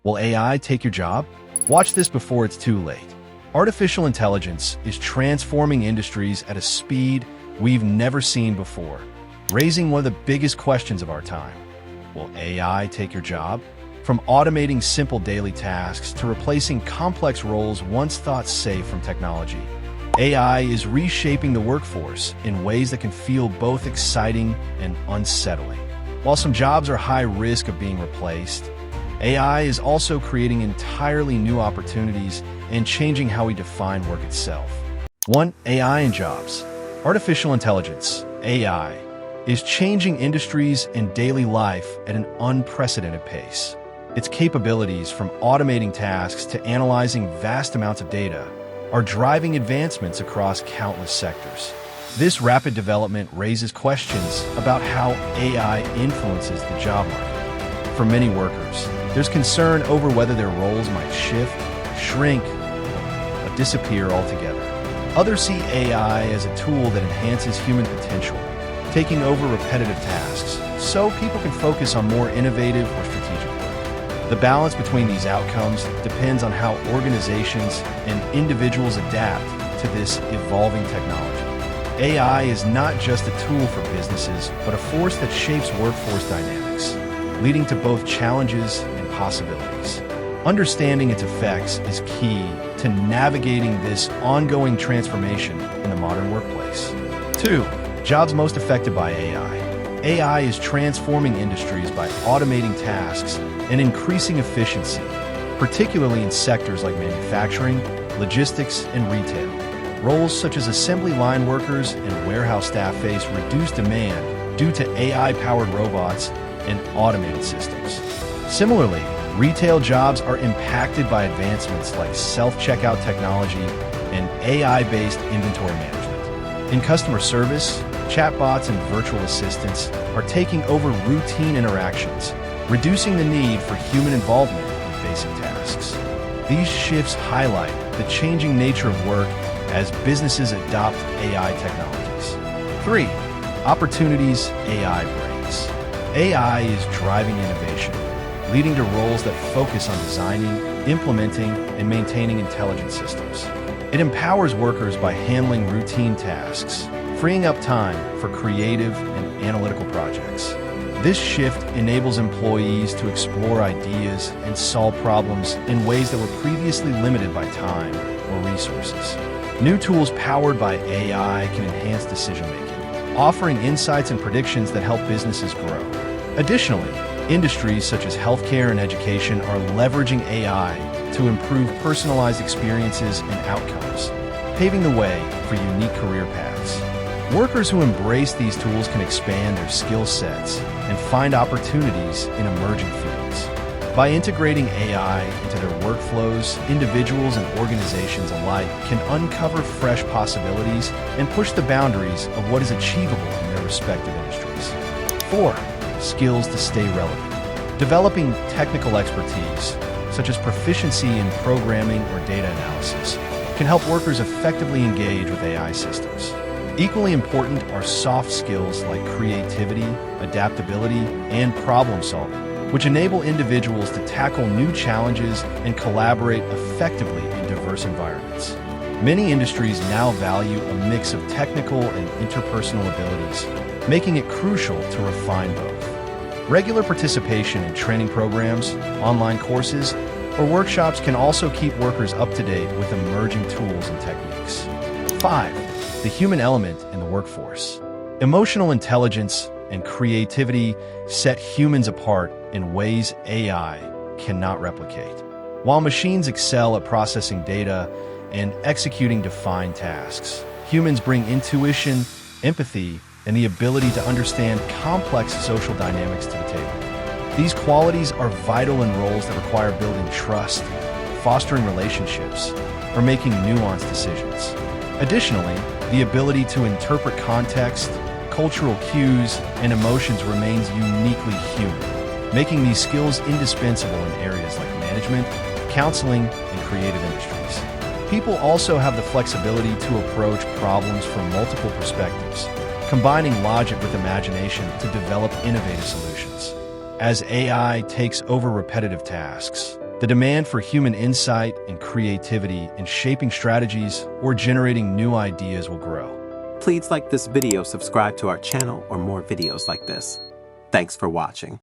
Will AI take your job? Watch this before it's too late. Artificial intelligence is transforming industries at a speed we've never seen before, raising one of the biggest questions of our time. Will AI take your job? From automating simple daily tasks to replacing complex roles once thought safe from technology, AI is reshaping the workforce in ways that can feel both exciting and unsettling. While some jobs are high risk of being replaced, AI is also creating entirely new opportunities and changing how we define work itself. 1. AI and jobs. Artificial intelligence, AI, is changing industries and daily life at an unprecedented pace. Its capabilities, from automating tasks to analyzing vast amounts of data, are driving advancements across countless sectors. This rapid development raises questions about how AI influences the job market. For many workers, there's concern over whether their roles might shift, shrink, or disappear altogether. Others see AI as a tool that enhances human potential, taking over repetitive tasks so people can focus on more innovative or strategic work. The balance between these outcomes depends on how organizations and individuals adapt to this evolving technology. AI is not just a tool for businesses, but a force that shapes workforce dynamics, leading to both challenges and possibilities. Understanding its effects is key to navigating this ongoing transformation in the modern workplace. 2. Jobs most affected by AI. AI is transforming industries by automating tasks and increasing efficiency, particularly in sectors like manufacturing, logistics, and retail. Roles such as assembly line workers and warehouse staff face reduced demand due to AI-powered robots and automated systems. Similarly, retail jobs are impacted by advancements like self-checkout technology and AI-based inventory management. In customer service, chatbots and virtual assistants are taking over routine interactions, reducing the need for human involvement in basic tasks. These shifts highlight the changing nature of work as businesses adopt AI technologies. 3. Opportunities AI brings. AI is driving innovation, leading to roles that focus on designing, implementing, and maintaining intelligent systems. It empowers workers by handling routine tasks, freeing up time for creative and analytical projects. This shift enables employees to explore ideas and solve problems in ways that were previously limited by time or resources. New tools powered by AI can enhance decision-making, offering insights and predictions that help businesses grow. Additionally, industries such as healthcare and education are leveraging AI to improve personalized experiences and outcomes, paving the way for unique career paths. Workers who embrace these tools can expand their skill sets and find opportunities in emerging fields. By integrating AI into their workflows, individuals and organizations alike can uncover fresh possibilities and push the boundaries of what is achievable in their respective industries. 4. Skills to stay relevant. Developing technical expertise, such as proficiency in programming or data analysis, can help workers effectively engage with AI systems. Equally important are soft skills like creativity, adaptability, and problem solving, which enable individuals to tackle new challenges and collaborate effectively in diverse environments. Many industries now value a mix of technical and interpersonal abilities, making it crucial to refine both. Regular participation in training programs, online courses, or workshops can also keep workers up to date with emerging tools and techniques. 5. The human element in the workforce. Emotional intelligence and creativity set humans apart in ways AI cannot replicate. While machines excel at processing data and executing defined tasks, humans bring intuition, empathy, and the ability to understand complex social dynamics to the table. These qualities are vital in roles that require building trust, fostering relationships, or making nuanced decisions. Additionally, the ability to interpret context, cultural cues, and emotions remains uniquely human, making these skills indispensable in areas like management, counseling, and creative industries. People also have the flexibility to approach problems from multiple perspectives, combining logic with imagination to develop innovative solutions. As AI takes over repetitive tasks, The demand for human insight and creativity in shaping strategies or generating new ideas will grow. Please like this video, subscribe to our channel or more videos like this. Thanks for watching.